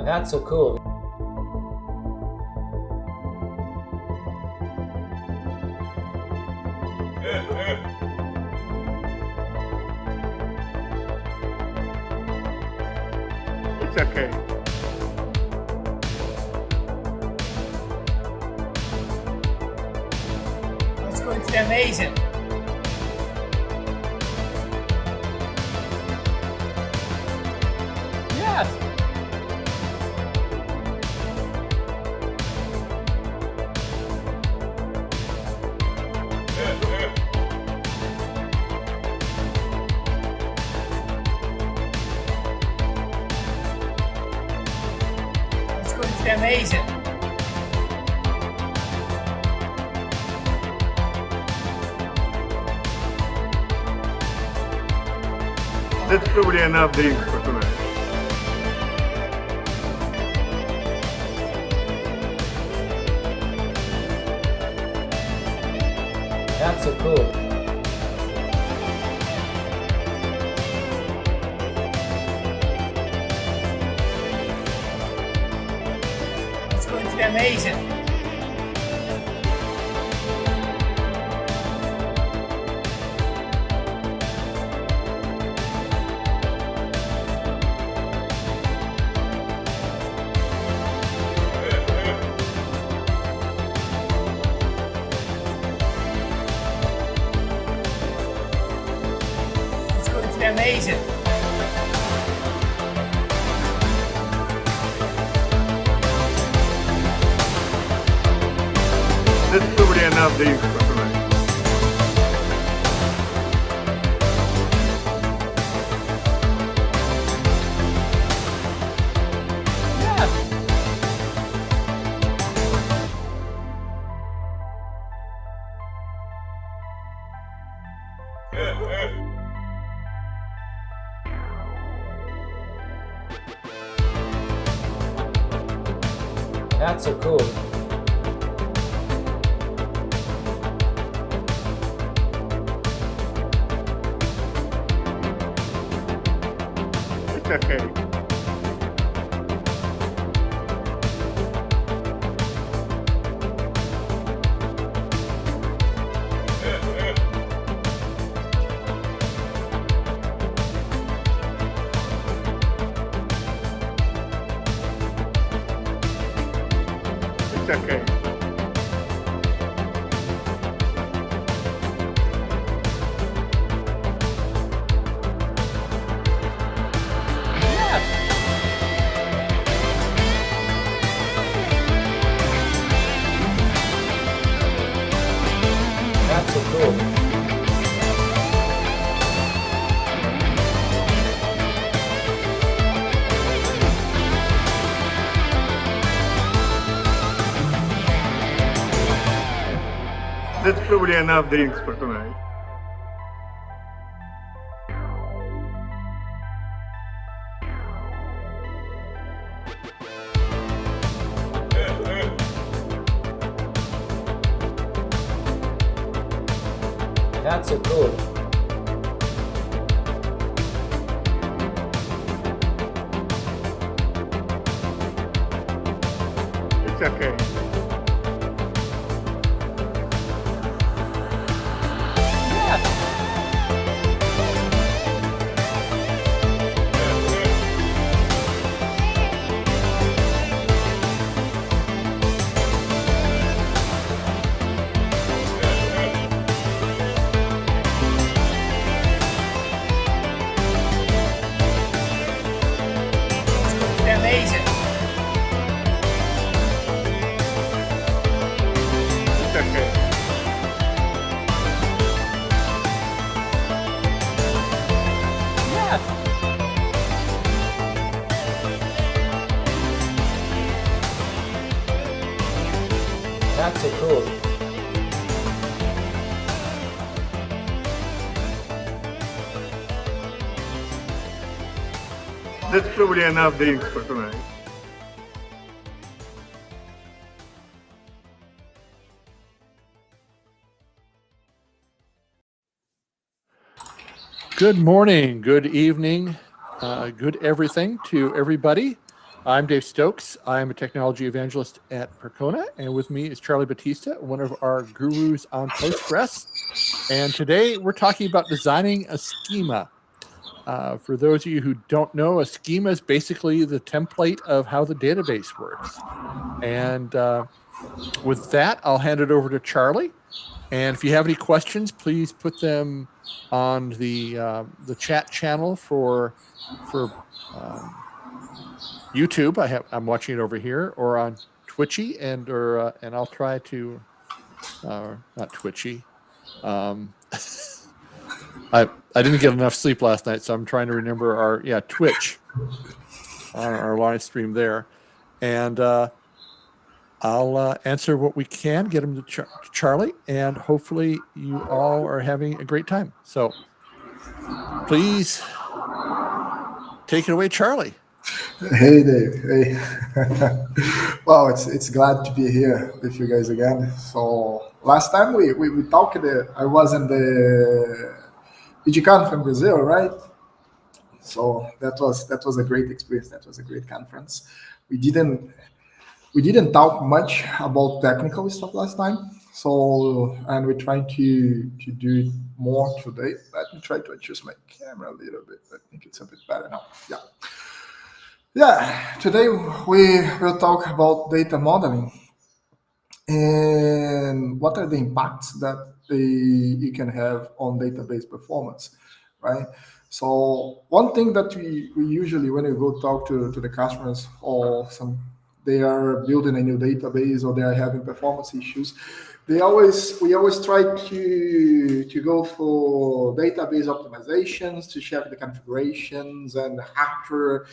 That's so cool. It's okay. It's going to be amazing. Yes. It's going to be amazing. That's probably enough drinks for tonight. That's so cool. It's going to be amazing. It's going to be amazing. That's probably enough drinks for tonight. Yes. That's so cool. It's okay. It's okay. Yes. That's so cool. That's probably enough drinks for tonight. That's so cool. It's okay. Yes. It's going to be amazing. It's okay. Yes. That's so cool. That's probably enough drinks for tonight. Good morning, good evening, good everything to everybody. I'm Dave Stokes. I'm a technology evangelist at Percona, and with me is Charlie Batista, one of our gurus on Postgres. And today we're talking about designing a schema. For those of you who don't know, a schema is basically the template of how the database works. And with that, I'll hand it over to Charlie. And if you have any questions, please put them on the chat channel for YouTube. I'm watching it over here, or on Twitchy, and I'll try to not Twitchy. I didn't get enough sleep last night, so I'm trying to remember our Twitch on our live stream there, and I'll answer what we can, get them to Charlie, and hopefully you all are having a great time. So please take it away, Charlie. Hey Dave, hey. Well, it's glad to be here with you guys again. So last time we talked, I was in the EDT from Brazil, right? So that was a great experience. That was a great conference. We didn't talk much about technical stuff last time. So, and we're trying to do it more today. Let me try to adjust my camera a little bit. I think it's a bit better now. Yeah, today we will talk about data modeling and what are the impacts that you can have on database performance, right? So one thing that we usually, when we go talk to the customers, or they are building a new database or they are having performance issues, we always try to go for database optimizations, to check the configurations and the hardware,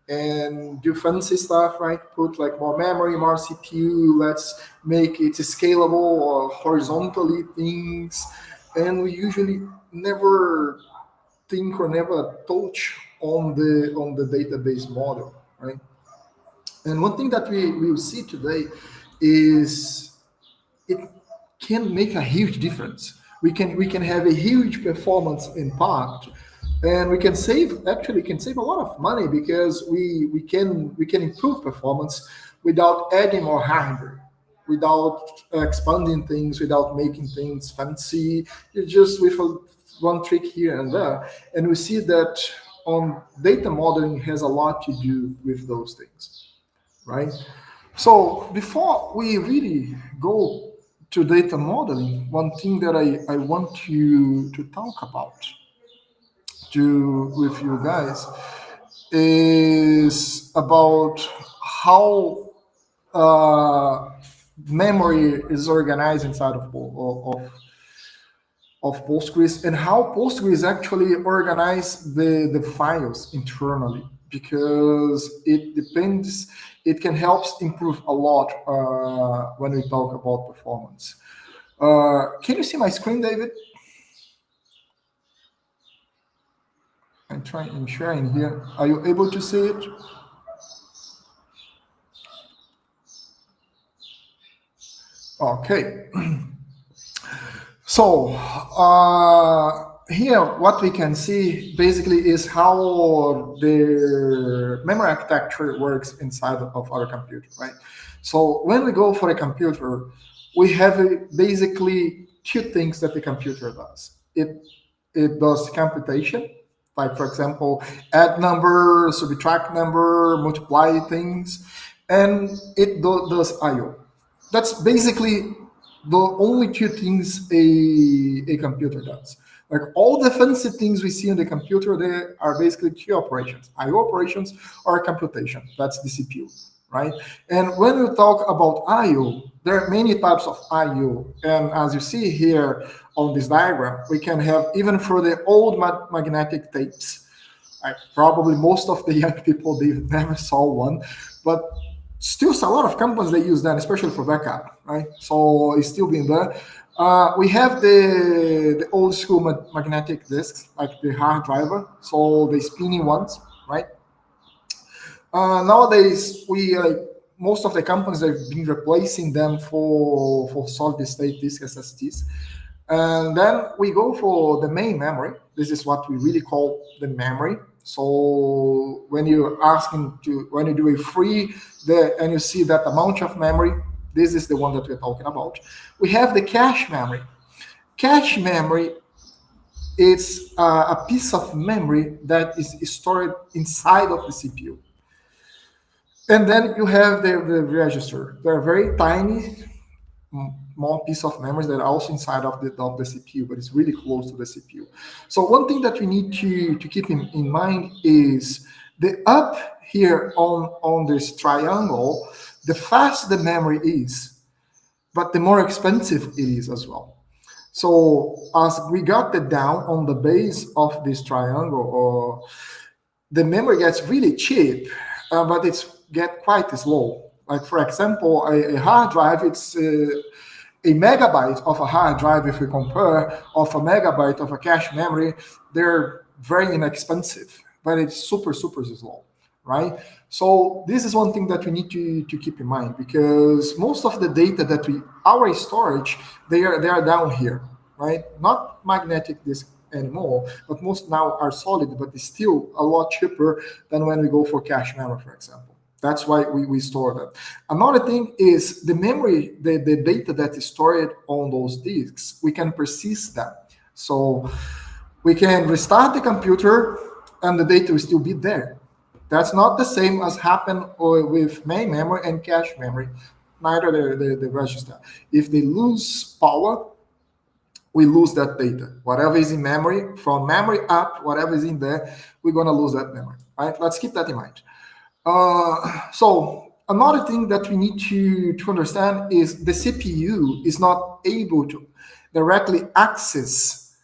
and do fancy stuff, right? Put like more memory, more CPU, let's make it scalable or horizontally things. And we usually never think or never touch on the database model, right? And one thing that we will see today is it can make a huge difference. We can have a huge performance impact, and we can save a lot of money, because we can improve performance without adding more hardware, without expanding things, without making things fancy. It's just with one trick here and there. And we see that on data modeling has a lot to do with those things, right? So before we really go to data modeling, one thing that I want to talk about with you guys is about how memory is organized inside of Postgres, and how Postgres actually organize the files internally, because it can help improve a lot when we talk about performance. Can you see my screen, David? I'm sharing here. Are you able to see it? Okay. So here, what we can see basically is how the memory architecture works inside of our computer, right? So when we go for a computer, we have basically two things that the computer does. It does computation, like for example, add number, subtract number, multiply things, and it does I/O. That's basically the only two things a computer does. Like all the fancy things we see in the computer, there are basically two operations: I/O operations or computation. That's the CPU, right? And when we talk about I/O, there are many types of I/O, and as you see here on this diagram, we can have, even for the old magnetic tapes. Probably most of the young people, they never saw one, but still a lot of companies, they use that, especially for backup, right? So it's still being there. We have the old school magnetic disks, like the hard driver, so the spinning ones, right? Nowadays, most of the companies have been replacing them for solid state disk SSDs. And then we go for the main memory. This is what we really call the memory. So when you're when you do a free and you see that amount of memory, this is the one that we're talking about. We have the cache memory. Cache memory is a piece of memory that is stored inside of the CPU. And then you have the register. They're very tiny, small piece of memory that are also inside of the CPU, but it's really close to the CPU. So one thing that we need to keep in mind is the up here on this triangle, the faster the memory is, but the more expensive it is as well. So as we got the down on the base of this triangle, the memory gets really cheap, but it's get quite slow. Like for example, a hard drive, it's a megabyte of a hard drive, if we compare, of a megabyte of a cache memory, they're very inexpensive, but it's super, super slow, right? So this is one thing that we need to keep in mind, because most of the data that our storage, they are down here, right? Not magnetic disk anymore, but most now are solid, but it's still a lot cheaper than when we go for cache memory, for example. That's why we store them. Another thing is the memory, the data that is stored on those disks, we can persist them. So we can restart the computer and the data will still be there. That's not the same as happen with main memory and cache memory, neither the register. If they lose power, we lose that data. Whatever is in memory, from memory up, whatever is in there, we're gonna lose that memory, right? Let's keep that in mind. So another thing that we need to understand is the CPU is not able to directly access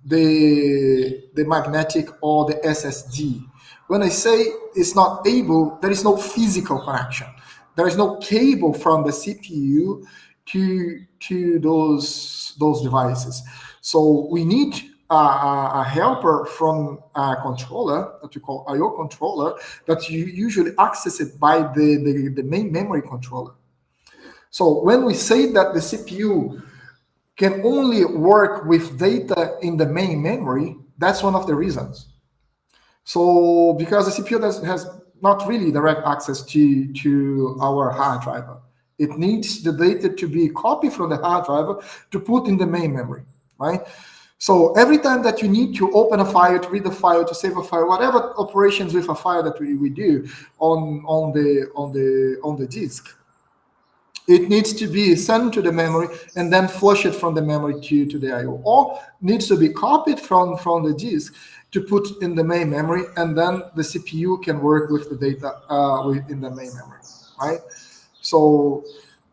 the magnetic or the SSD. When I say it's not able, there is no physical connection. There is no cable from the CPU to those devices. So we need a helper from a controller that we call I/O controller that you usually access it by the main memory controller. So when we say that the CPU can only work with data in the main memory, that's one of the reasons. So because the CPU has not really direct access to our hard drive. It needs the data to be copied from the hard drive to put in the main memory, right? So every time that you need to open a file, to read a file, to save a file, whatever operations with a file that we do on the disk, it needs to be sent to the memory and then flush it from the memory to the I/O, or needs to be copied from the disk to put in the main memory, and then the CPU can work with the data in the main memory, right? So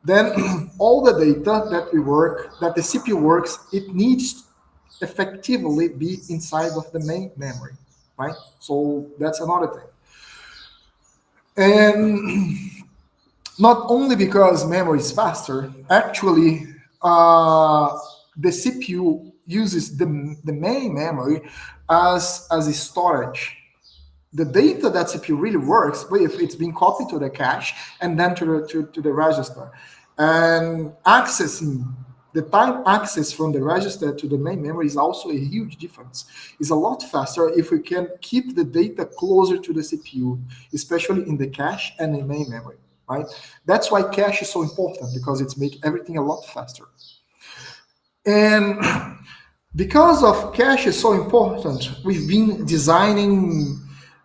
then all the data that the CPU works, it needs effectively be inside of the main memory, right? So that's another thing. And not only because memory is faster, actually, the CPU uses the main memory as a storage. The data that CPU really works with, it's being copied to the cache and then to the register. And accessing the time access from the register to the main memory is also a huge difference. It's a lot faster if we can keep the data closer to the CPU, especially in the cache and in main memory, right? That's why cache is so important, because it's make everything a lot faster. And because of cache is so important, we've been designing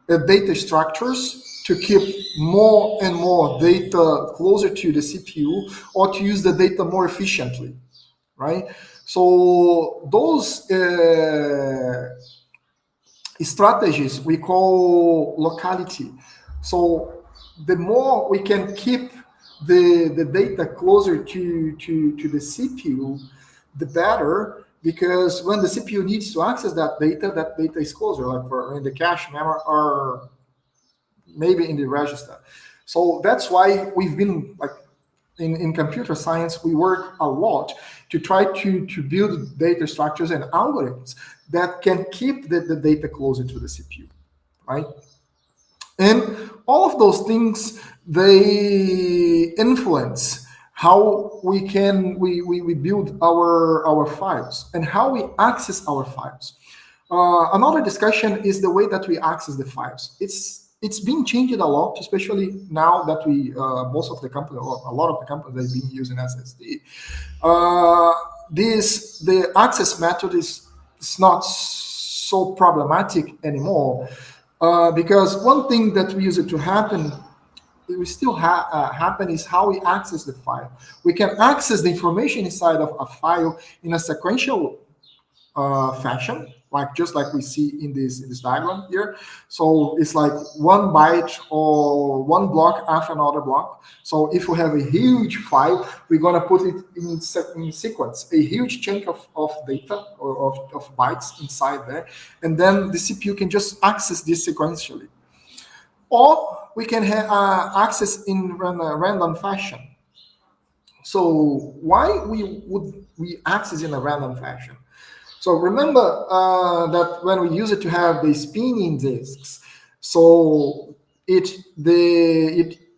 data structures to keep more and more data closer to the CPU, or to use the data more efficiently, right? So those strategies we call locality. So the more we can keep the data closer to the CPU, the better, because when the CPU needs to access that data is closer, like in the cache memory or maybe in the register. So that's why we've been like in computer science, we work a lot to try to build data structures and algorithms that can keep the data closer to the CPU, right? And all of those things, they influence how we build our files and how we access our files. Another discussion is the way that we access the files. It's been changed a lot, especially now that we most of the company, or a lot of the companies, have been using SSD. The access method is not so problematic anymore, because one thing that we use it to happen, we still happen, is how we access the file. We can access the information inside of a file in a sequential fashion, just like we see in this diagram here. So it's like one byte or one block after another block. So if we have a huge file, we're going to put it in sequence, a huge chunk of data or of bytes inside there, and then the CPU can just access this sequentially. Or we can have access in a random fashion. So why would we access in a random fashion? So remember that when we use it to have the spinning disks, so it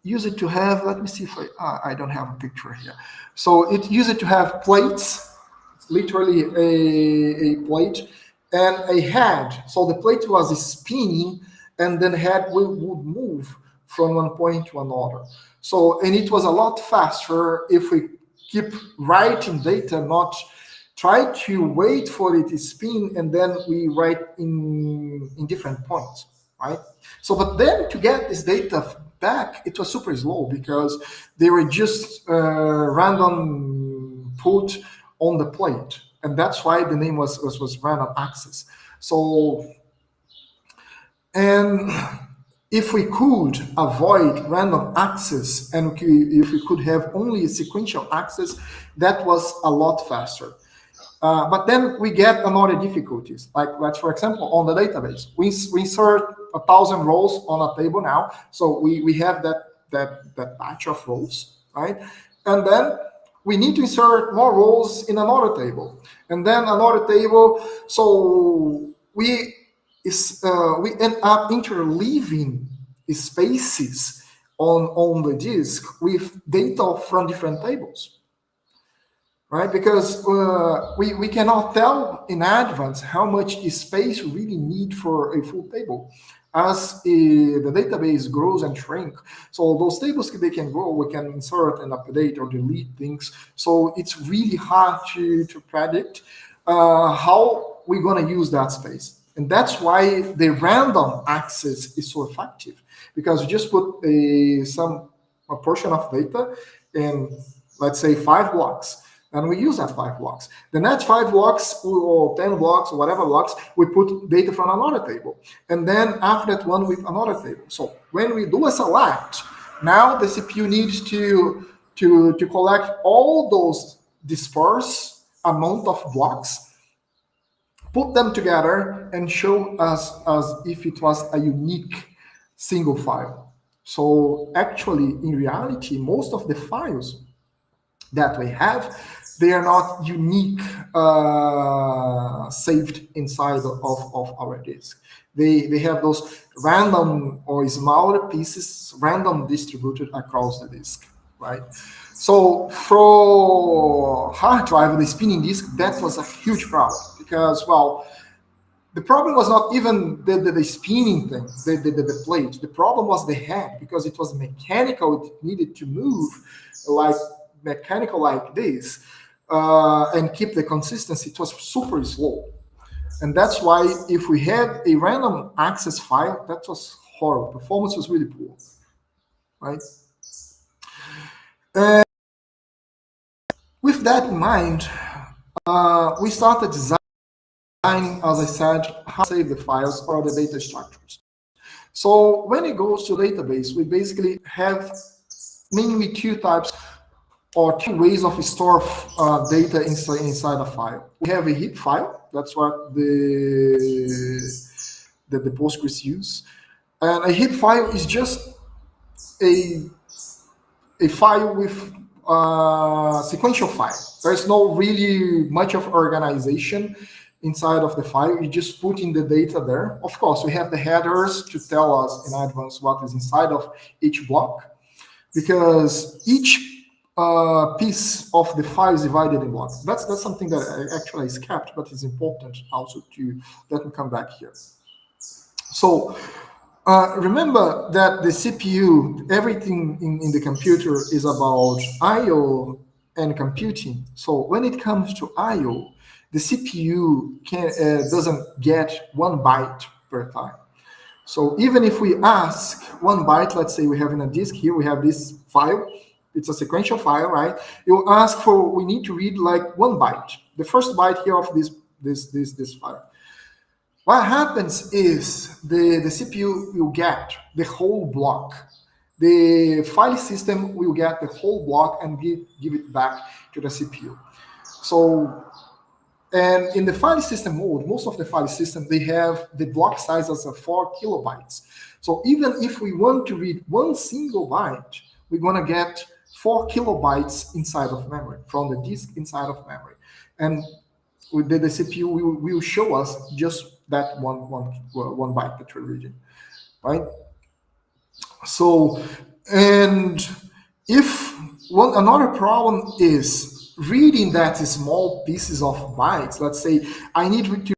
use it to have, let me see if I don't have a picture here. So it use it to have plates, literally a plate and a head. So the plate was spinning, and then head would move from one point to another. So, and it was a lot faster if we keep writing data, not try to wait for it to spin, and then we write in different points, right? So, but then to get this data back, it was super slow because they were just random put on the plate. And that's why the name was random access. So, and if we could avoid random access, and if we could have only a sequential access, that was a lot faster. But then we get another difficulties. Like let's, for example, on the database, we insert 1,000 rows on a table now. So we have that batch of rows, right? And then we need to insert more rows in another table, and then another table. So we end up interleaving spaces on the disk with data from different tables, right? Because we cannot tell in advance how much space we really need for a full table. As the database grows and shrink, so those tables, they can grow, we can insert and update or delete things. So it's really hard to predict how we're going to use that space. And that's why the random access is so effective, because you just put a portion of data in, let's say, 5 blocks, and we use that 5 blocks. The next 5 blocks or 10 blocks or whatever blocks, we put data from another table, and then after that one with another table. So when we do a select, now the CPU needs to collect all those dispersed amount of blocks, put them together, and show us as if it was a unique single file. So actually, in reality, most of the files that we have, they are not unique saved inside of our disk. They have those random or smaller pieces, random distributed across the disk, right? So for hard drive, the spinning disk, that was a huge problem because, well, the problem was not even the spinning thing, the plate. The problem was the head, because it was mechanical. It needed to move like mechanical like this and keep the consistency. It was super slow. And that's why if we had a random access file, that was horrible. Performance was really poor, right? With that in mind, we started designing, as I said, how to save the files or the data structures. So when it goes to database, we basically have mainly 2 types or 2 ways of store data inside a file. We have a heap file. That's what the Postgres use. And a heap file is just a file with sequential file. There's no really much of organization inside of the file. You just put in the data there. Of course, we have the headers to tell us in advance what is inside of each block, because each piece of the file is divided in blocks. That's something that actually is kept, but it's important also to let me come back here. So remember that the CPU, everything in the computer is about I/O and computing. So when it comes to I/O, the CPU doesn't get 1 byte per time. So even if we ask 1 byte, let's say we have in a disk here, we have this file, it's a sequential file, right? You ask for, we need to read like 1 byte, the first byte here of this file. What happens is the CPU will get the whole block. The file system will get the whole block and give it back to the CPU. So, and in the file system mode, most of the file system, they have the block size as 4 kilobytes. So even if we want to read 1 single byte, we're gonna get 4 kilobytes inside of memory, from the disk inside of memory. And with the CPU will show us just that one byte that we're reading, right? So, and if another problem is reading that small pieces of bytes, let's say I need to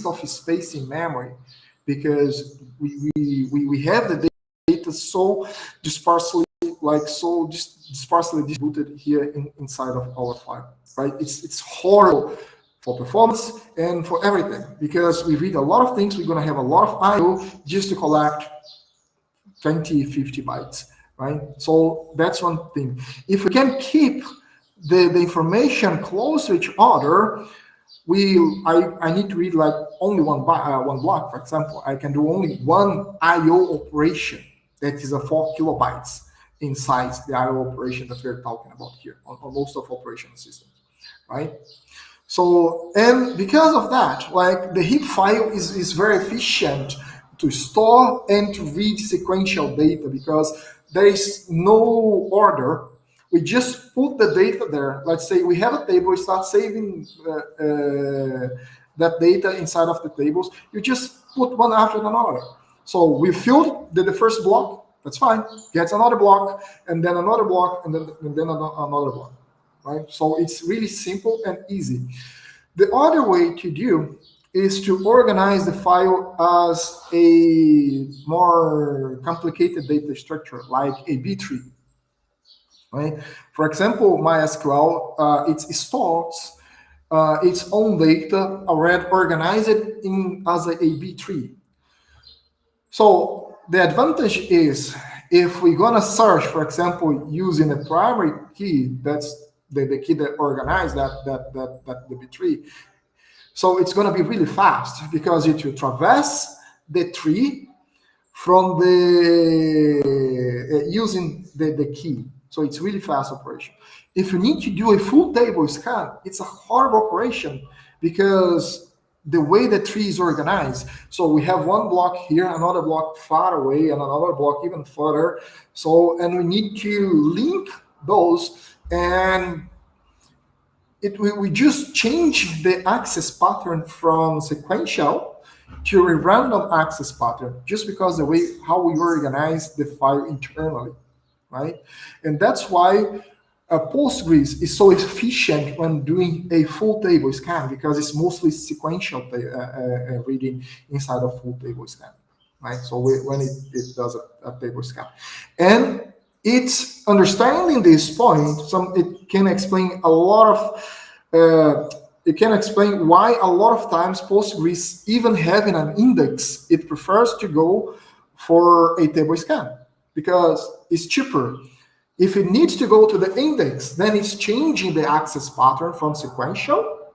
of space in memory, because we have the data so dispersely, dispersely distributed here inside of our file, right? It's horrible for performance and for everything, because we read a lot of things. We're going to have a lot of I/O just to collect 20, 50 bytes, right? So that's one thing. If we can keep the information close to each other, I need to read like only one block, for example. I can do only one I/O operation that is a 4 kilobytes in size, the I/O operation that we're talking about here on most of operational systems, right? So, and because of that, like the heap file is very efficient to store and to read sequential data, because there is no order. We just put the data there. Let's say we have a table, we start saving that data inside of the tables. You just put one after another. So we filled the first block, that's fine. Gets another block, and then another block, and then another block, right? So it's really simple and easy. The other way to do is to organize the file as a more complicated data structure, like a B tree. Right? For example, MySQL, it stores its own data already organized as a B tree. So the advantage is, if we're gonna search, for example, using a primary key, that's the key that organizes the B tree. So it's gonna be really fast, because it will traverse the tree from the using the key. So it's really fast operation. If you need to do a full table scan, it's a horrible operation, because the way the tree is organized. So we have one block here, another block far away, and another block even further. So, and we need to link those, and we just change the access pattern from sequential to a random access pattern, just because the way how we organize the file internally, right? And that's why Postgres is so efficient when doing a full table scan, because it's mostly sequential reading inside of full table scan, right? So when it does a table scan, and it's understanding this point, it can explain a lot of. It can explain why a lot of times Postgres, even having an index, it prefers to go for a table scan, because it's cheaper. If it needs to go to the index, then it's changing the access pattern from sequential.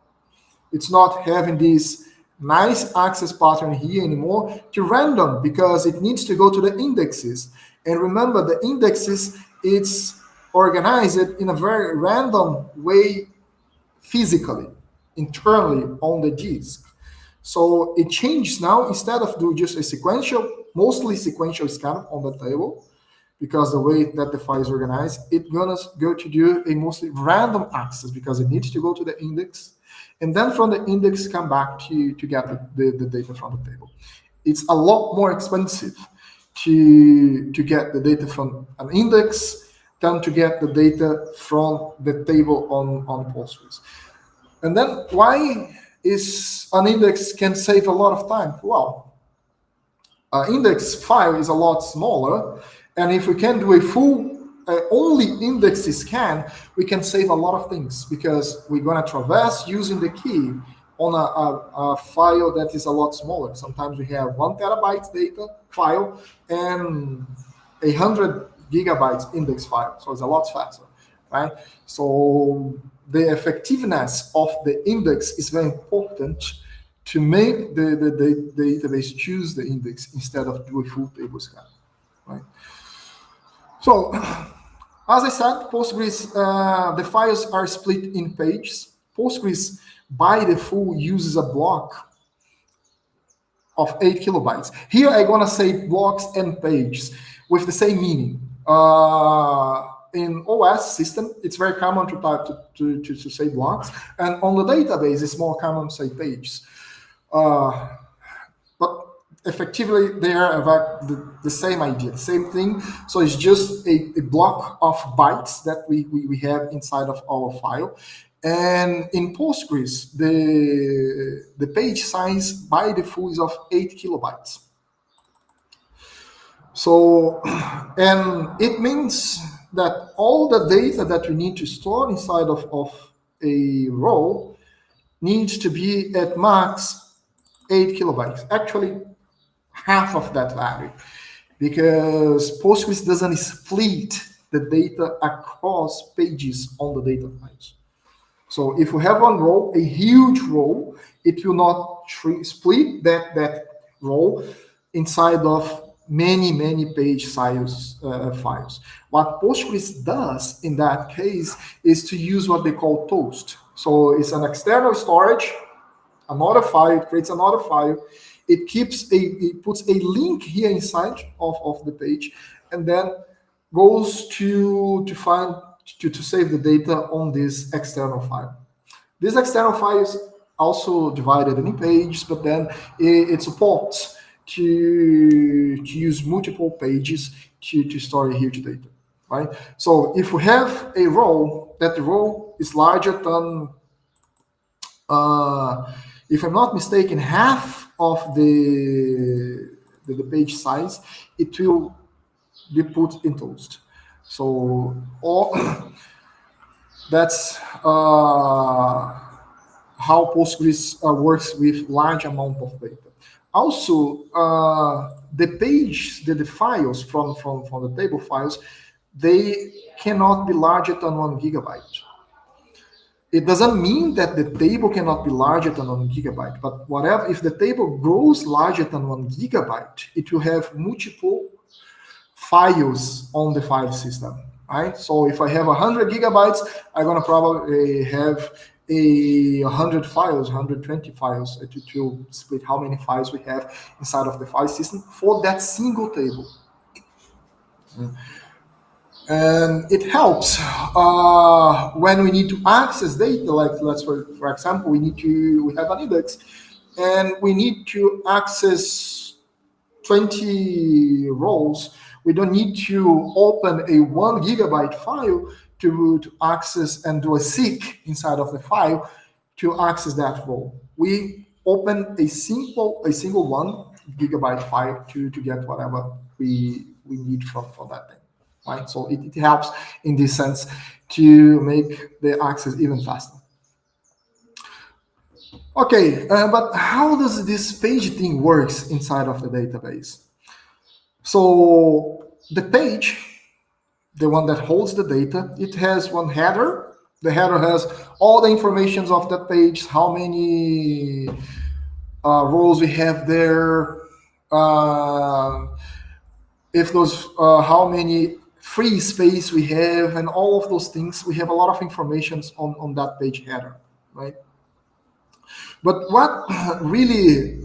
It's not having this nice access pattern here anymore, to random, because it needs to go to the indexes. And remember, the indexes, it's organized in a very random way physically, internally on the disk. So it changes now. Instead of doing just a sequential, mostly sequential scan on the table, because the way that the file is organized, it's gonna go to do a mostly random access because it needs to go to the index, and then from the index come back to get the data from the table. It's a lot more expensive to get the data from an index than to get the data from the table on Postgres. And then why is an index can save a lot of time? Well, an index file is a lot smaller, and if we can do a full only index scan, we can save a lot of things because we're going to traverse using the key on a file that is a lot smaller. Sometimes we have 1 terabyte data file and 100 gigabytes index file, so it's a lot faster, right? So the effectiveness of the index is very important to make the database choose the index instead of do a full table scan, right? So, as I said, Postgres, the files are split in pages. Postgres, by default, uses a block of 8 kilobytes. Here, I'm going to say blocks and pages with the same meaning. In OS system, it's very common to type to say blocks, and on the database, it's more common to say pages. But effectively, they are about the same idea, the same thing. So it's just a block of bytes that we have inside of our file. And in Postgres, the page size by default is of 8 kilobytes. So, and it means that all the data that we need to store inside of a row needs to be at max 8 kilobytes. Actually, half of that value, because Postgres doesn't split the data across pages on the data files. So if you have one row, a huge row, it will not split that row inside of many page size files. What Postgres does in that case is to use what they call toast. So it's an external storage, another file, it creates another file. It puts a link here inside of the page, and then goes to save the data on this external file. This external file is also divided in pages, but then it supports to use multiple pages to store a huge data, right? So if we have a row, that the row is larger than, if I'm not mistaken, half of the page size, it will be put in toast. So that's how Postgres works with large amount of data. Also, the page, the files from the table files, they cannot be larger than 1 gigabyte. It doesn't mean that the table cannot be larger than 1 gigabyte, but whatever, if the table grows larger than 1 gigabyte, it will have multiple files on the file system, right? So if I have 100 gigabytes, I'm gonna probably have 100 files, 120 files to split how many files we have inside of the file system for that single table. And it helps when we need to access data, like for example, we have an index and we need to access 20 rows. We don't need to open a 1 gigabyte file to access and do a seek inside of the file to access that row. We open a single 1 gigabyte file to get whatever we need from that thing. Right? So it helps in this sense to make the access even faster. Okay, but how does this page thing works inside of the database? So the page, the one that holds the data, it has one header. The header has all the information of that page, how many rows we have there, if those, how many free space we have, and all of those things. We have a lot of information on that page header, right? But what really,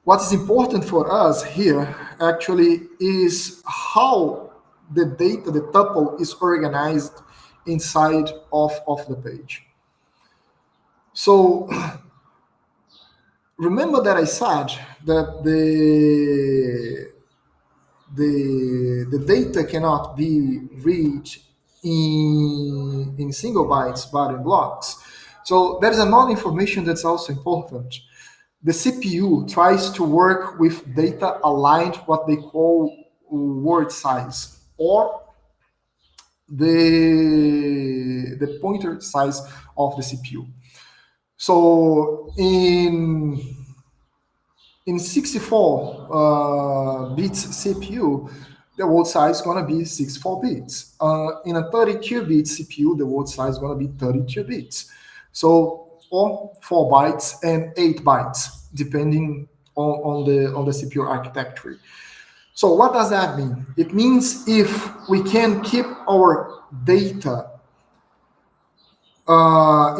what is important for us here actually is how the data, the tuple, is organized inside of the page. So remember that I said that the data cannot be read in single bytes, but in blocks. So there is another information that's also important. The CPU tries to work with data aligned, what they call word size, or the pointer size of the CPU. So in 64 bits CPU, the word size is gonna be 64 bits. In a 32 bit CPU, the word size is gonna be 32 bits. So, or 4 bytes and 8 bytes, depending on the CPU architecture. So what does that mean? It means if we can keep our data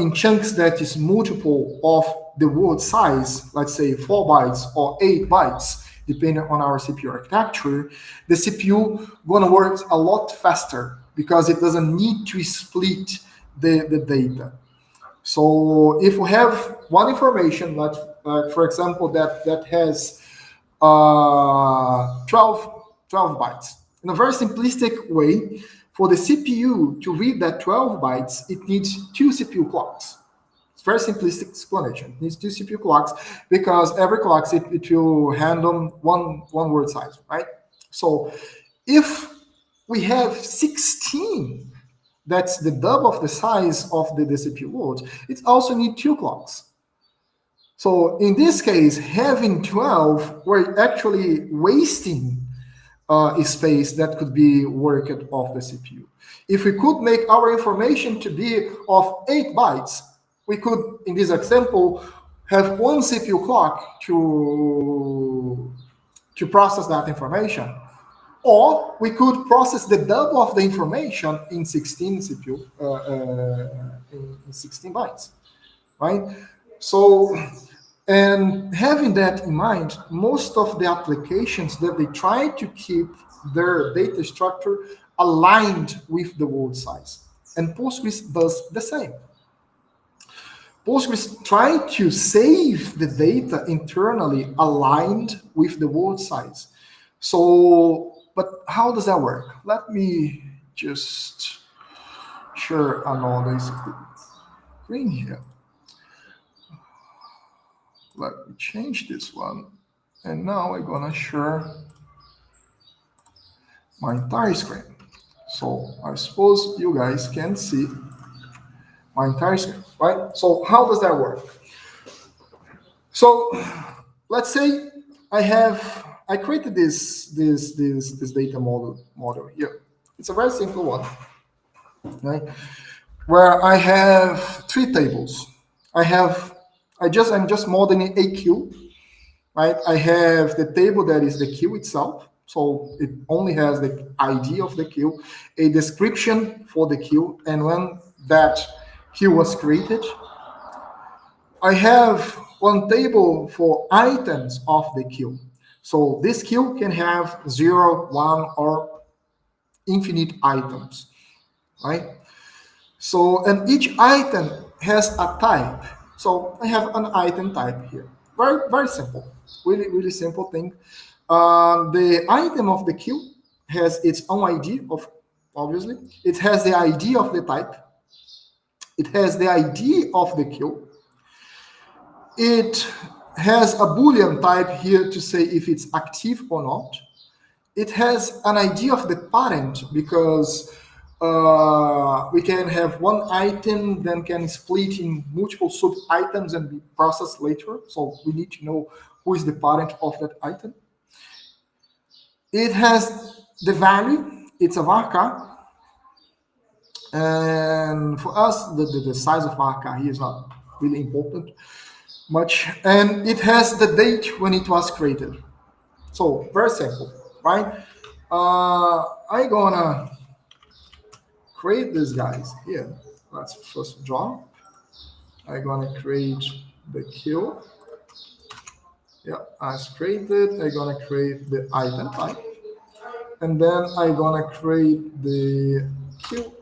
in chunks that is multiple of the word size, let's say 4 bytes or 8 bytes, depending on our CPU architecture, the CPU gonna work a lot faster because it doesn't need to split the data. So if we have one information, like for example, that has 12 bytes, in a very simplistic way, for the CPU to read that 12 bytes, it needs 2 CPU clocks. It's very simplistic explanation. It needs 2 CPU clocks because every clock it will handle one word size, right? So if we have 16, that's the double of the size of the CPU word, it also needs 2 clocks. So in this case, having 12, we're actually wasting space that could be worked off the CPU. If we could make our information to be of 8 bytes, we could, in this example, have 1 CPU clock to process that information. Or we could process the double of the information in 16 CPU, in 16 bytes, right? So, and having that in mind, most of the applications that they try to keep their data structure aligned with the word size. And Postgres does the same. Postgres try to save the data internally aligned with the word size. So, but how does that work? Let me just share another screen here. Let me change this one. And now I'm gonna share my entire screen. So I suppose you guys can see my entire screen, right? So how does that work? So let's say I created this data model here. It's a very simple one, right? Where I have 3 tables. I'm just modeling a queue, right? I have the table that is the queue itself. So it only has the ID of the queue, a description for the queue, and when that queue was created. I have one table for items of the queue. So this queue can have 0, 1, or infinite items, right? So, and each item has a type. So I have an item type here. Very, very simple. Really, really simple thing. The item of the queue has its own ID, obviously. It has the ID of the type. It has the ID of the queue. It has a Boolean type here to say if it's active or not. It has an ID of the parent because we can have one item, then can split in multiple sub items and be processed later. So we need to know who is the parent of that item. It has the value. It's a varchar. And for us, the size of varchar here is not really important much. And it has the date when it was created. So very simple, right? I'm gonna create these guys here. Let's first draw. I'm gonna create the queue. Yeah, as created, I'm gonna create the item type, and then I'm gonna create the queue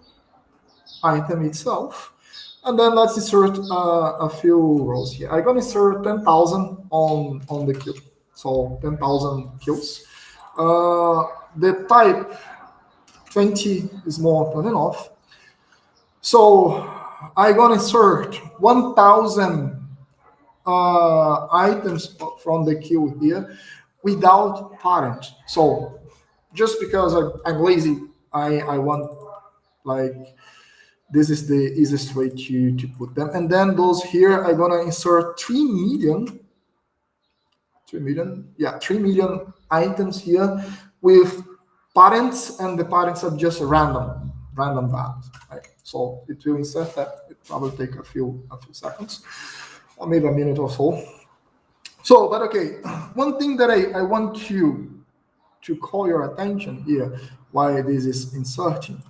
item itself, and then let's insert a few rows here. I'm gonna insert 10,000 on the queue, so 10,000 queues. The type 20 is more than enough. So I'm gonna insert 1,000 items from the queue here without parent. So just because I'm lazy, I want like this is the easiest way to put them. And then those here, I'm gonna insert 3 million, 3 million items here with parents, and the parents are just random values. Right? So it will insert that. It probably take a few seconds, or maybe a minute or so. So, but okay, one thing that I want you to call your attention here, why this is inserting,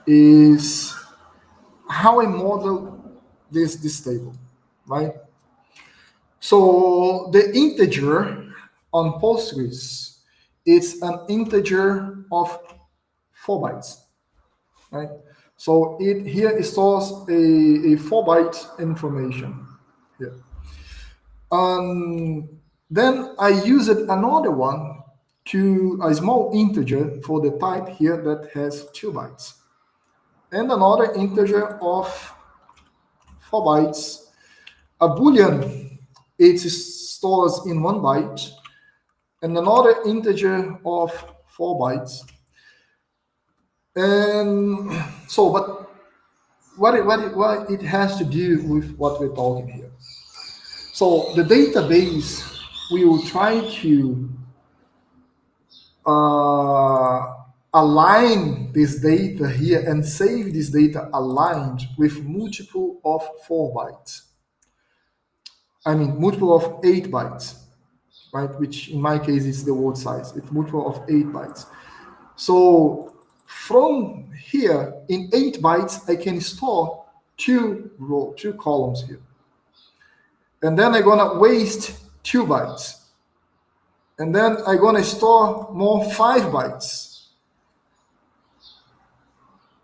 is how I model this table, right? So the integer on Postgres, it's an integer of 4 bytes, right? So it stores a 4-byte information here. Then I used another one to a small integer for the type here that has 2 bytes, and another integer of 4 bytes. A boolean, it stores in 1 byte, and another integer of 4 bytes. And so, but what it has to do with what we're talking here. So the database will try to align this data here and save this data aligned with multiple of 4 bytes. I mean, multiple of 8 bytes, right? Which in my case is the word size. It's multiple of 8 bytes. So from here, in 8 bytes, I can store 2 columns here. And then I'm gonna waste 2 bytes. And then I'm gonna store more 5 bytes.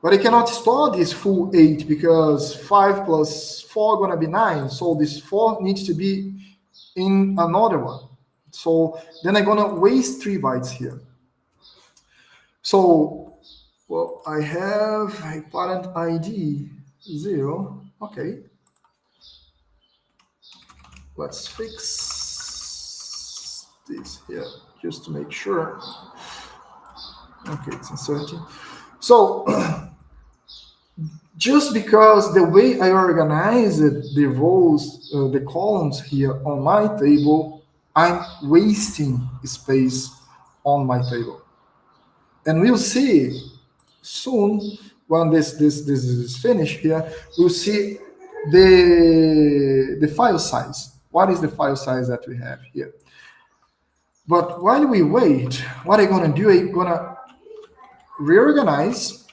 But I cannot store this full 8 because 5 plus 4 are gonna be 9. So this 4 needs to be in another one. So then I'm gonna waste 3 bytes here. So, well, I have a parent ID 0. Okay. Let's fix this here just to make sure. Okay, it's inserting. So just because the way I organized the rows, the columns here on my table, I'm wasting space on my table. And we'll see soon when this is finished here, we'll see the file size. What is the file size that we have here? But while we wait, what I'm gonna do, I'm gonna reorganize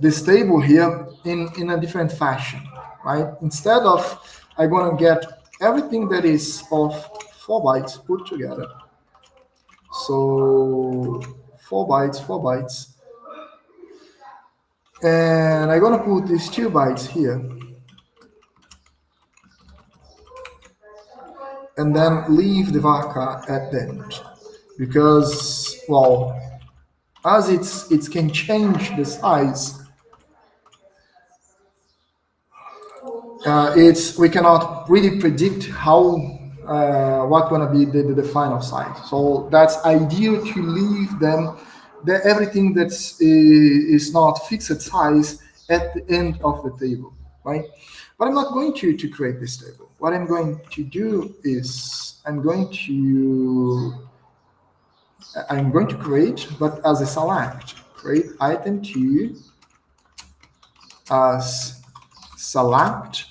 this table here in a different fashion, right? Instead of, I'm gonna get everything that is of 4 bytes put together. So 4 bytes. And I'm gonna put these 2 bytes here. And then leave the varchar at the end. Because, well, as it can change the size, we cannot really predict how what's gonna be the final size. So that's ideal to leave them everything that's is not fixed size at the end of the table, right? But I'm not going to create this table. What I'm going to do is I'm going to create, but as a select, create item 2 as select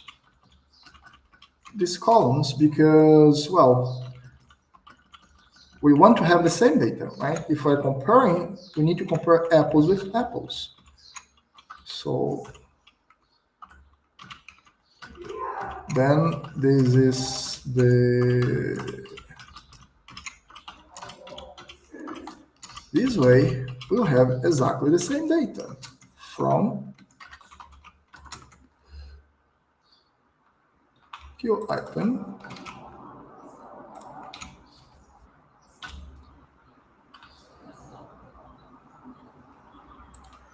these columns because, well, we want to have the same data, right? If we're comparing, we need to compare apples with apples. So then this is this way, we'll have exactly the same data from Q item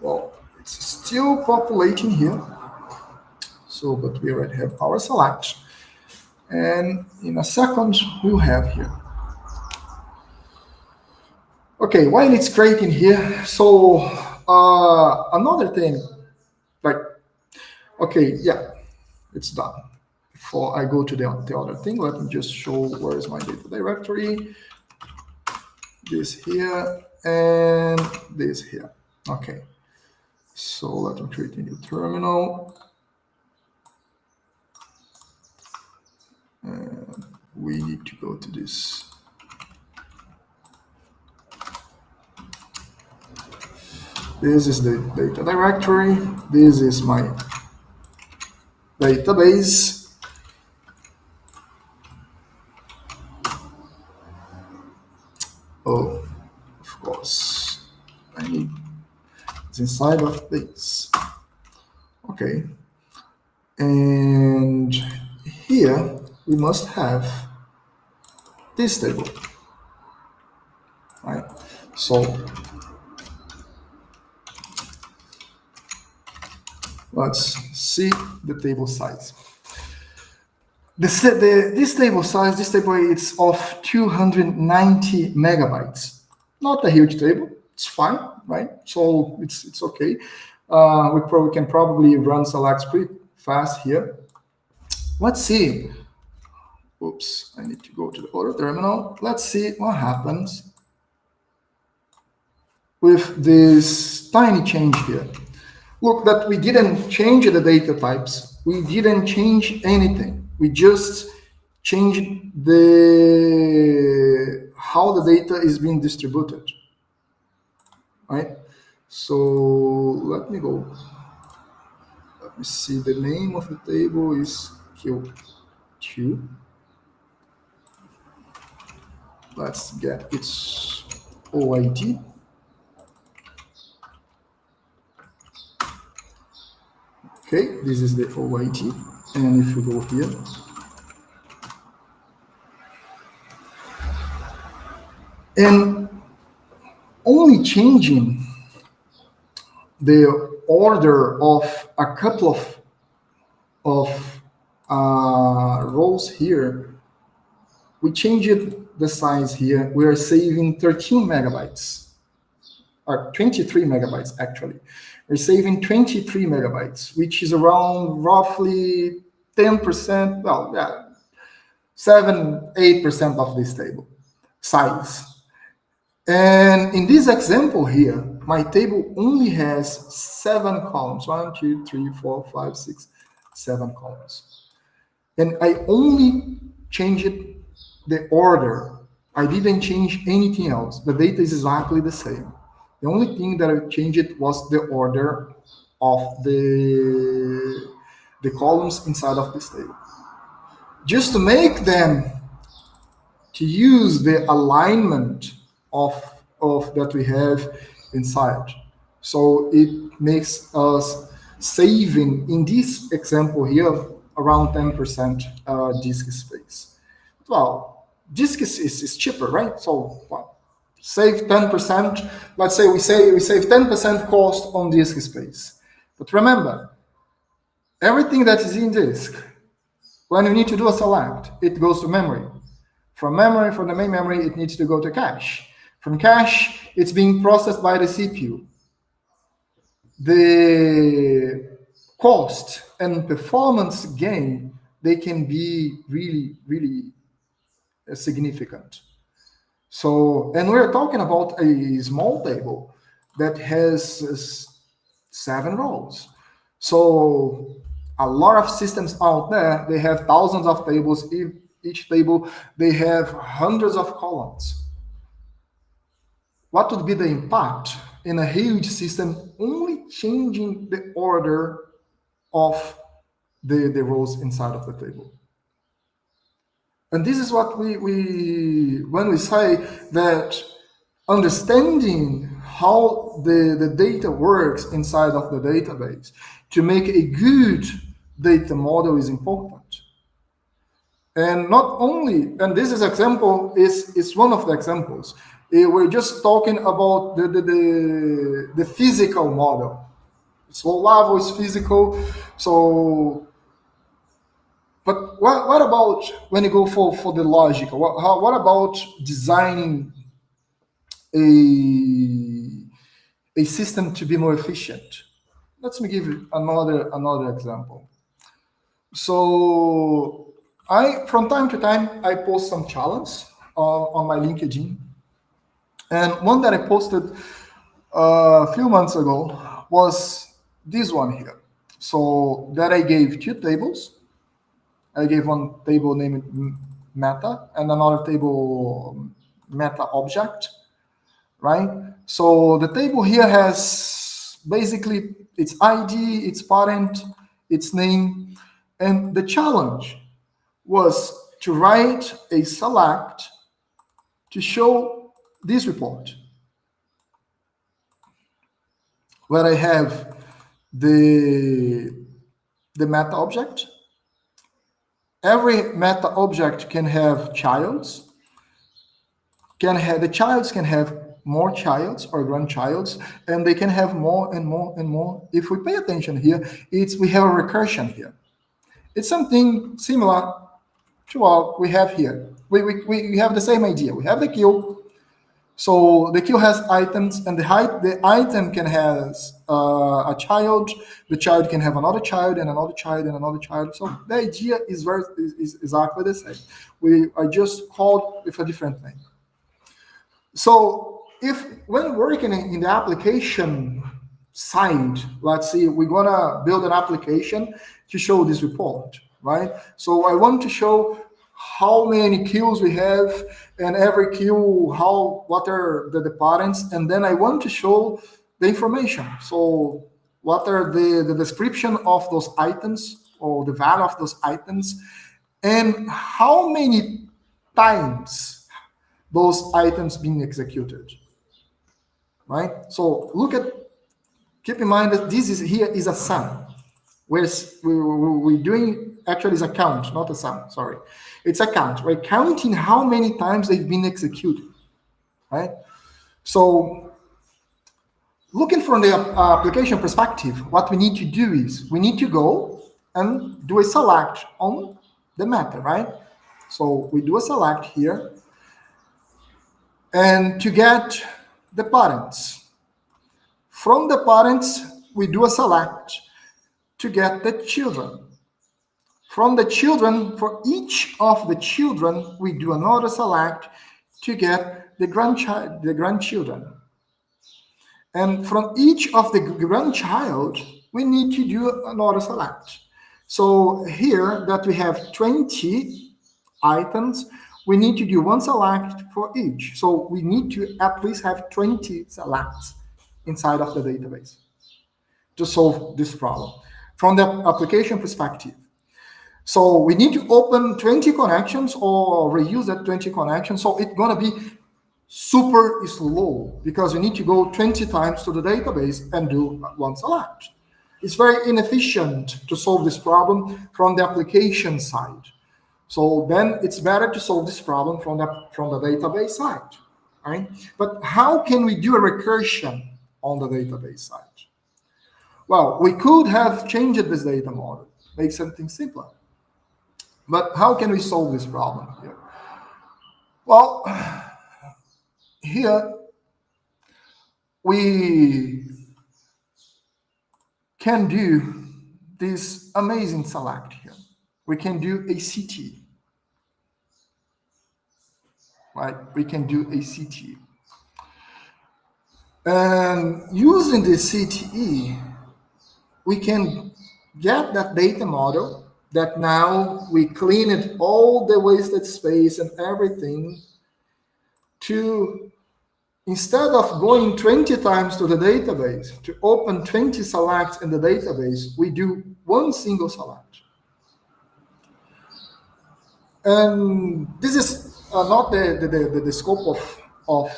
well, it's still populating here. So, but we already have our select. And in a second, we'll have here. Okay, while it's creating here, so another thing, like, okay, yeah, it's done. Before I go to the other thing, let me just show where is my data directory. This here and this here. Okay, so let me create a new terminal. And we need to go to this. This is the data directory. This is my database. Oh, of course, I need it's inside of this. Okay, and here we must have this table, right? So let's see the table size. This table size, this table is of 290 megabytes. Not a huge table. It's fine, right? So it's okay. We can probably run selects pretty fast here. Let's see. Oops, I need to go to the other terminal. Let's see what happens with this tiny change here. Look, that we didn't change the data types. We didn't change anything. We just changed how the data is being distributed, right? So let me go. Let me see. The name of the table is Q2. Let's get its OID. Okay, this is the OID. And if we go here, and only changing the order of a couple of rows here, we changed the size here. We are saving 13 megabytes, or 23 megabytes actually. We're saving 23 megabytes, which is around roughly 10%, well, yeah, 7-8% of this table size. And in this example here, my table only has 7 columns. 1, 2, 3, 4, 5, 6, 7 columns. And I only changed the order. I didn't change anything else. The data is exactly the same. The only thing that I changed was the order of the columns inside of this table. Just to make them to use the alignment of that we have inside. So it makes us saving, in this example here, around 10% disk space. Well, disk is cheaper, right? So well, save 10%. Let's say we save 10% cost on disk space. But remember, everything that is in disk, when you need to do a select, it goes to memory. From the main memory, it needs to go to cache. From cache, it's being processed by the CPU. The cost and performance gain, they can be really, really significant. So, and we're talking about a small table that has 7 rows. So a lot of systems out there, they have thousands of tables. Each table, they have hundreds of columns. What would be the impact in a huge system only changing the order of the rows inside of the table? And this is what we when we say that understanding how the data works inside of the database to make a good data model is important. And not only, and this is example is one of the examples. We're just talking about the physical model. So low level is physical. So, but what about when you go for the logical? What about designing a system to be more efficient? Let me give you another example. So from time to time, I post some challenge on my LinkedIn. And one that I posted a few months ago was this one here. So that I gave two tables. I gave one table named meta and another table meta object, right? So the table here has basically its ID, its parent, its name, and the challenge was to write a select to show this report, where I have the meta object. Every meta object can have childs. The childs can have more childs or grandchilds, and they can have more and more and more. If we pay attention here, we have a recursion here. It's something similar to what we have here. We have the same idea. We have the queue. So the queue has items, and the item can have a child. The child can have another child and another child and another child. So the idea is exactly the same. I just called with a different name. So when working in the application side, let's see, we're gonna build an application to show this report, right? So I want to show how many queues we have, and every queue, what are the parents, and then I want to show the information. So what are the description of those items, or the value of those items, and how many times those items being executed, right? So keep in mind that this here is a sum. We're doing, actually is a count, not a sum, sorry. It's a count. We're counting how many times they've been executed, right? So looking from the application perspective, what we need to do is we need to go and do a select on the meta, right? So we do a select here, and to get the parents. From the parents, we do a select to get the children. From the children, for each of the children, we do another select to get the grandchildren. And from each of the grandchild, we need to do another select. So here that we have 20 items, we need to do one select for each. So we need to at least have 20 selects inside of the database to solve this problem from the application perspective. So we need to open 20 connections or reuse that 20 connections. So it's going to be super slow because you need to go 20 times to the database and do one select. It's very inefficient to solve this problem from the application side. So then it's better to solve this problem from the database side, right? But how can we do a recursion on the database side? Well, we could have changed this data model, make something simpler. But how can we solve this problem here? Well, here we can do this amazing select here. We can do a CT, right? We can do a CT. And using the CTE, we can get that data model that now we cleaned all the wasted space and everything to, instead of going 20 times to the database to open 20 selects in the database, we do one single select. And this is not the scope of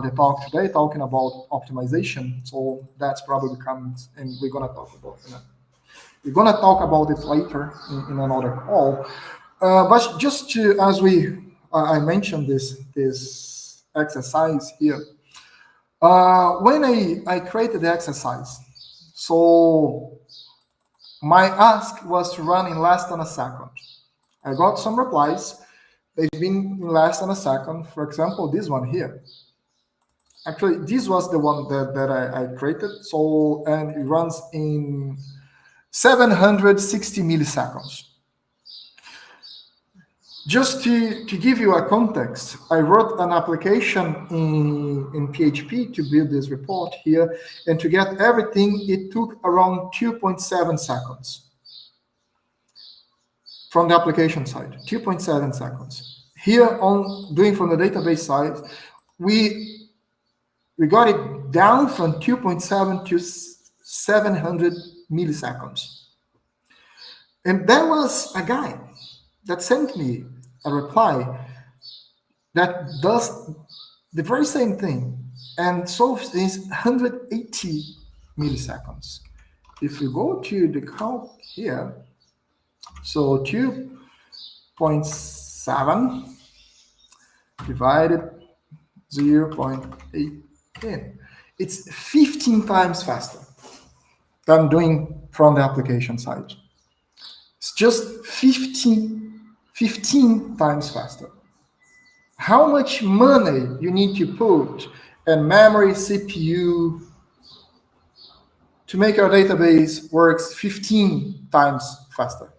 the talk today, talking about optimization. So that's probably comes, and we're gonna talk about it. We're gonna talk about it later in another call. But just to, as I mentioned this exercise here. When I created the exercise, so my ask was to run in less than a second. I got some replies. They've been in less than a second. For example, this one here. Actually, this was the one that I created. So, and it runs in 760 milliseconds. Just to give you a context, I wrote an application in PHP to build this report here, and to get everything, it took around 2.7 seconds. From the application side, 2.7 seconds. Here on doing from the database side, we got it down from 2.7 to 700 milliseconds. And there was a guy that sent me a reply that does the very same thing and solves this 180 milliseconds. If you go to the count here, so 2.7 divided 0.18, it's 15 times faster than doing from the application side. It's just 15 times faster. How much money you need to put in memory, CPU, to make our database works 15 times faster?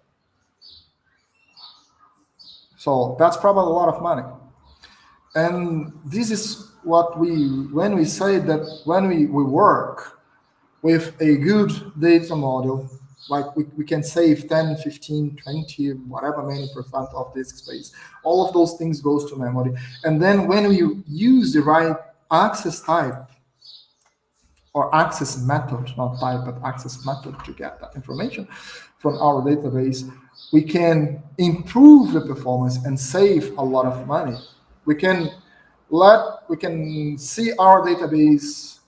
So that's probably a lot of money. And this is what when we say that when we work with a good data model, like we can save 10, 15, 20, whatever many percent of disk space. All of those things goes to memory. And then when we use the right access type or access method, not type, but access method to get that information from our database, we can improve the performance and save a lot of money. We can see our database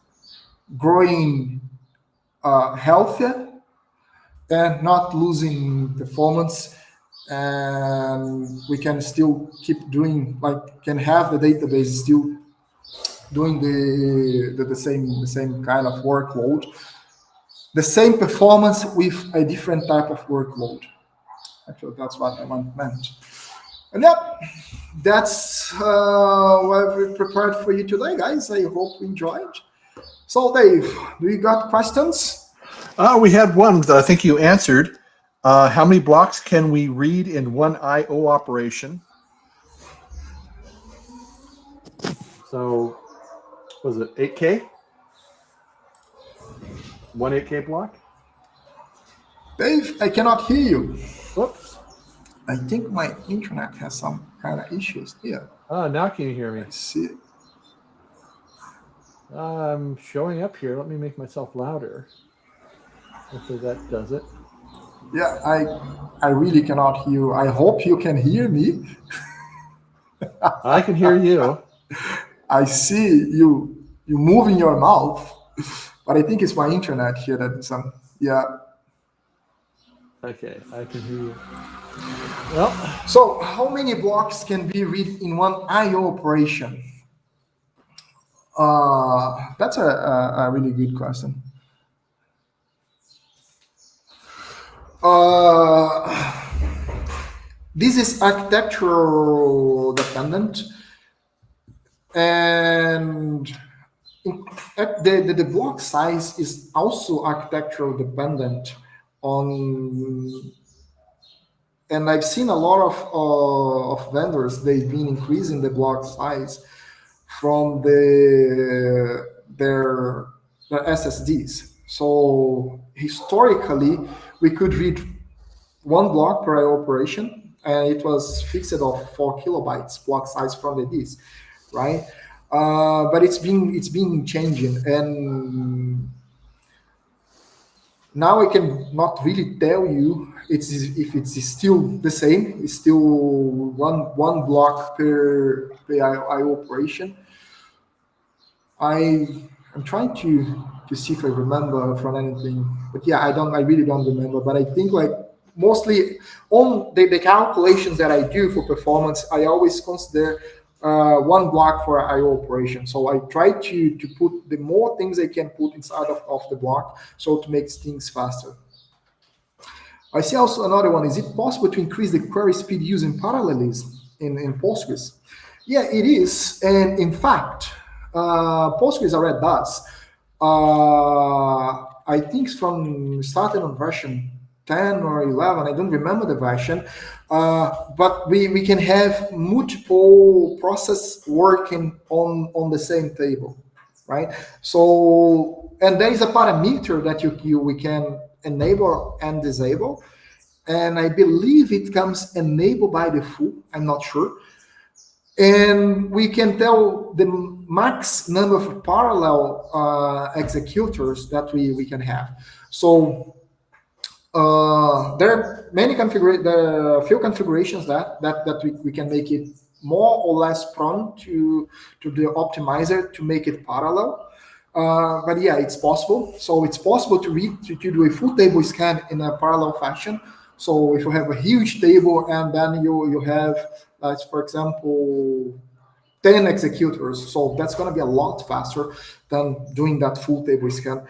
growing healthier and not losing performance, and we can still keep doing, like, can have the database still doing the same kind of workload, the same performance with a different type of workload. Actually, that's what I meant. And yeah, that's what we prepared for you today, guys. I hope you enjoyed. So, Dave, do you got questions? We had one that I think you answered. How many blocks can we read in one I/O operation? So, was it 8K? One 8K block? Dave, I cannot hear you. Whoops. I think my internet has some kind of issues here. Now can you hear me? I see. I'm showing up here. Let me make myself louder. Hopefully that does it. Yeah, I really cannot hear you. I hope you can hear me. I can hear you. I see you moving your mouth, but I think it's my internet here that yeah. Okay, I can hear you. Well, so how many blocks can be read in one I/O operation? That's a really good question. This is architectural dependent, and the block size is also architectural dependent on. And I've seen a lot of vendors, they've been increasing the block size from their SSDs. So historically, we could read one block per I/O operation, and it was fixed of 4 kilobytes block size from the disk, right? But it's been changing, and Now I can not really tell you if it's still the same. It's still one block per IO operation. I'm trying to see if I remember from anything, but yeah, I really don't remember. But I think like mostly on the calculations that I do for performance, I always consider one block for IO operation. So I try to put the more things I can put inside of the block, so to make things faster. I see also another one. Is it possible to increase the query speed using parallelism in Postgres? Yeah, it is. And in fact, Postgres already does. I think from starting on version 10 or 11, I don't remember the version, but we can have multiple process working on the same table, right? So, and there is a parameter that we can enable and disable, and I believe it comes enabled by default. I'm not sure. And we can tell the max number of parallel executors that we can have. So there are there are a few configurations that we can make it more or less prone to the optimizer to make it parallel. But yeah, it's possible. So it's possible to do a full table scan in a parallel fashion. So if you have a huge table and then you have, for example, 10 executors, so that's going to be a lot faster than doing that full table scan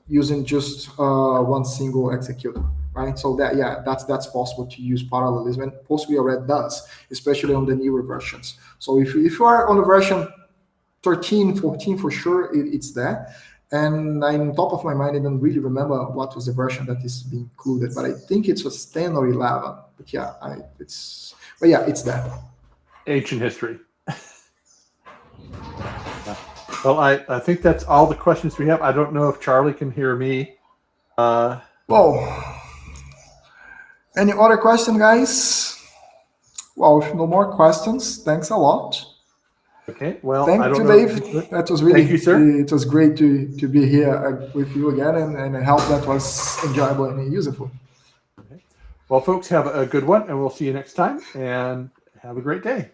using just one single executor, right? So that's possible to use parallelism, and Postgre already does, especially on the newer versions. So if you are on the version 13, 14, for sure, it's there. And on top of my mind, I don't really remember what was the version that is being included, but I think it was 10 or 11. But yeah, it's there. Ancient history. Well, I think that's all the questions we have. I don't know if Charlie can hear me. Well, any other question, guys? Well, if no more questions, thanks a lot. Okay, well, thank you, Dave. That was really, thank you, sir. It was great to be here with you again, and I hope that was enjoyable and useful. Okay. Well, folks, have a good one, and we'll see you next time, and have a great day.